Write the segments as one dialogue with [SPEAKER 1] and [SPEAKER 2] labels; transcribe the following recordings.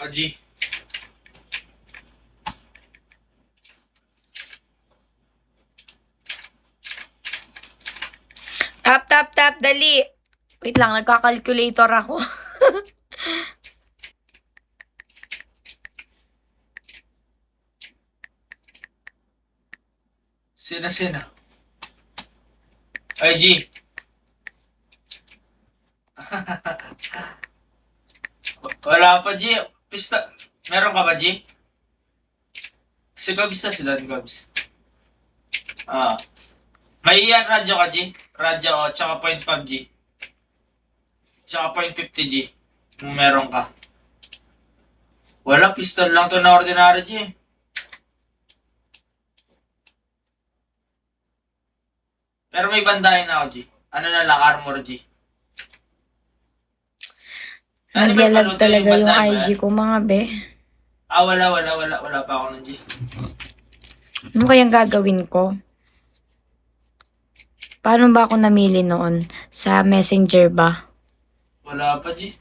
[SPEAKER 1] G.
[SPEAKER 2] Tap, dali. Wait lang, nagka-calculator ako.
[SPEAKER 1] Sina. Ay, G. Wala pa, G. Pista. Meron ka ba, G? Si Gabs na sila, ni Gabs. May yan, radyo ka, G? Radyo, tsaka 0.5 G. Tsaka 0.50 G. Kung meron ka. Wala, pistol lang to na ordinary, G. Pero may bandahin na ako, G. Ano na lang, armor, G.
[SPEAKER 2] Nagyalag talaga yung IG ko, mga be.
[SPEAKER 1] Wala pa ako ng G.
[SPEAKER 2] Ano kayang gagawin ko? Paano ba ako namili noon? Sa Messenger ba?
[SPEAKER 1] Wala pa, G.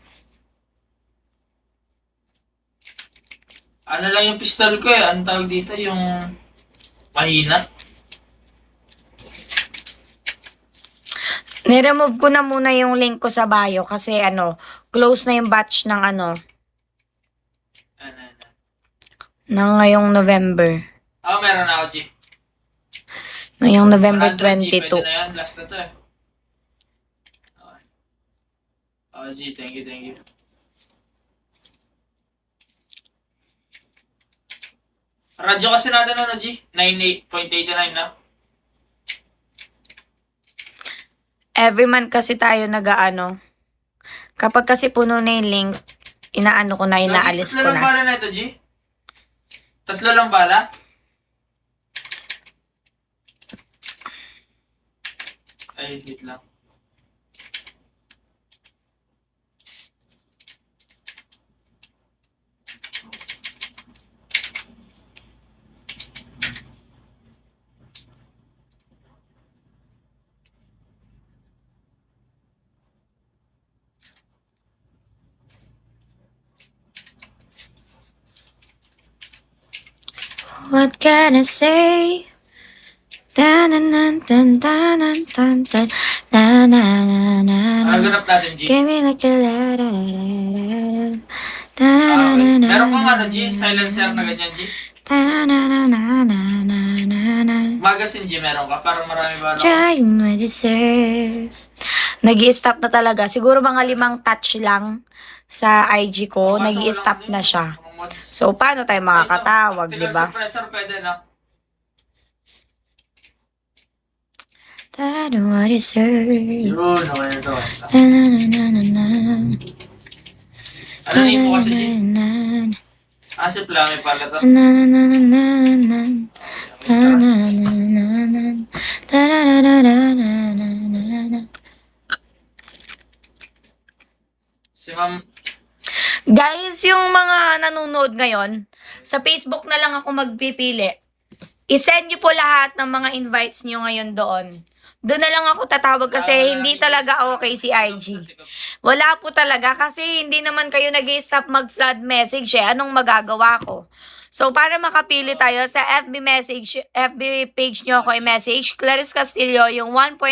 [SPEAKER 1] Ano lang yung pistol ko eh. Ano tawag dito? Yung mahina.
[SPEAKER 2] Niremove ko na muna yung link ko sa bio kasi close na yung batch ng ng ngayong November.
[SPEAKER 1] Meron na ako, G.
[SPEAKER 2] Ngayong November
[SPEAKER 1] 100,
[SPEAKER 2] 22.
[SPEAKER 1] G. Pwede na yan. Last na to eh. Okay. G. Thank you. Radyo kasi natin G? 98.89 na.
[SPEAKER 2] Every month kasi tayo kapag kasi puno na yung link, inaalis ko
[SPEAKER 1] Tatlo lang
[SPEAKER 2] na.
[SPEAKER 1] bala na ito, G? Tatlo lang bala? Ay, wait lang.
[SPEAKER 2] What can I say? Tan-tan-tan-tan-tan-tan-tan. Na-na-na-na-na.
[SPEAKER 1] Ganap natin, G.
[SPEAKER 2] Give me like a la-da-da-da-da. Ta-na-na-na-na-na.
[SPEAKER 1] Meron kang G? Silencer na ganyan, G?
[SPEAKER 2] Ta-na-na-na-na-na-na-na.
[SPEAKER 1] Magazine, G, meron ka? Para marami ba?
[SPEAKER 2] Trying my deserve. Nag-i-stop na talaga. Siguro mga 5 touch lang sa IG ko. Nag-i-stop na siya. So, paano tayo makakatawag, di ba?
[SPEAKER 1] Suppressor pwede, no?
[SPEAKER 2] That what is her.
[SPEAKER 1] Yun, okay ito.
[SPEAKER 2] Na-na-na-na-na.
[SPEAKER 1] Ano name mo kasi, G? Asip lang, may pala to.
[SPEAKER 2] Na-na-na-na-na-na. Na-na-na-na-na. Da-da-da-da-da-da-da-da.
[SPEAKER 1] Si Ma'am...
[SPEAKER 2] Guys, yung mga nanonood ngayon, sa Facebook na lang ako magpipili. I-send nyo po lahat ng mga invites nyo ngayon doon. Doon na lang ako tatawag kasi hindi talaga okay si IG. Wala po talaga kasi hindi naman kayo nag-i-stop mag-flood message eh. Anong magagawa ko? So, para makapili tayo sa FB page nyo ako i-message, Clarice Castillo, yung 1.